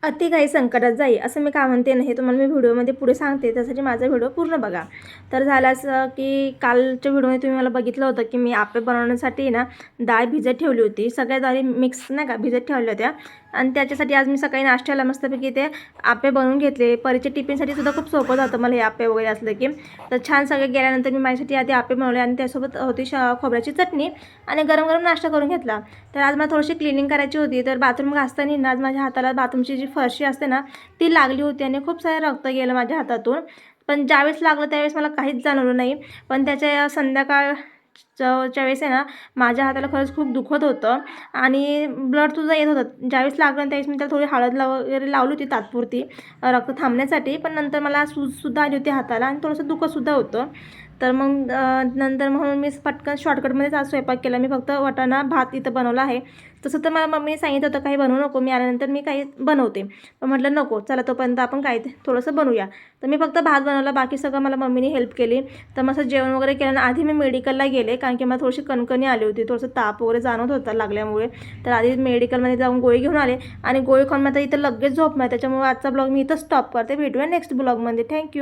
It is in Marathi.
अति घाई संकटात जाई असं मी का म्हणते ना, हे तुम्हाला मी व्हिडिओमध्ये पुढे सांगते. त्यासाठी माझा व्हिडिओ पूर्ण बघा. तर झालं असं की कालच्या व्हिडिओमध्ये तुम्ही मला बघितलं होतं की मी आप्पे बनवण्यासाठी ना डाळ भिजत ठेवली होती. सगळ्या डाळी मिक्स नाही का भिजत ठेवल्या होत्या आणि त्याच्यासाठी आज मी सकाळी नाश्त्याला मस्तपैकी ते आप्पे बनवून घेतले. परीच्या टिफिनसाठी सुद्धा खूप सोपं जातं मला हे आप्पे वगैरे असलं की. तर छान सगळे गेल्यानंतर मी माझ्यासाठी आधी आप्पे बनवले आणि त्यासोबत होती खोबऱ्याची चटणी आणि गरम गरम नाश्ता करून घेतला. तर आज मला थोडीशी क्लिनिंग करायची होती. तर बाथरूम घासताना ना आज माझ्या हाताला बाथरूमची जी फरशी असते ना ती लागली होती आणि खूप सारं रक्त गेलं माझ्या हातातून. पण ज्यावेळेस लागलं त्यावेळेस मला काहीच जाणवलं नाही. पण त्याच्या संध्याकाळच्या वेळेस आहे ना माझ्या हाताला खरंच खूप दुखत होतं आणि ब्लडसुद्धा येत होतं. ज्यावेळेस लागलं त्यावेळेस मी त्याला थोडी हळद वगैरे लावली होती तात्पुरती रक्त थांबण्यासाठी. पण नंतर मला सूजसुद्धा आली होती हाताला आणि थोडंसं दुखतसुद्धा होतं. तर मग नंतर म्हणून मी पटकन शॉर्टकटमध्येच आज स्वयंपाक केला. मी फक्त वाटाणा भात इथं बनवला आहे. तसं तर मला मम्मीने सांगितलं होतं काही बनवू नको, मी आल्यानंतर मी काही बनवते. पण म्हटलं नको चला तोपर्यंत आपण काय थोडंसं बनवूया. तर मी फक्त भात बनवला, बाकी सगळं मला मम्मीने हेल्प केली. तर मस्त जेवण वगैरे केलं. आधी मी मेडिकलला गेले कारण की मला थोडीशी कणकणी आली होती, थोडंसं ताप वगैरे जाणवत होता लागल्यामुळे. तर आधी मेडिकलमध्ये जाऊन गोळी घेऊन आले आणि गोळी खाऊन आता इथं लगेच झोपणार. त्याच्यामुळे आजचा ब्लॉग मी इथं स्टॉप करते. भेटूया नेक्स्ट ब्लॉगमध्ये. थँक्यू.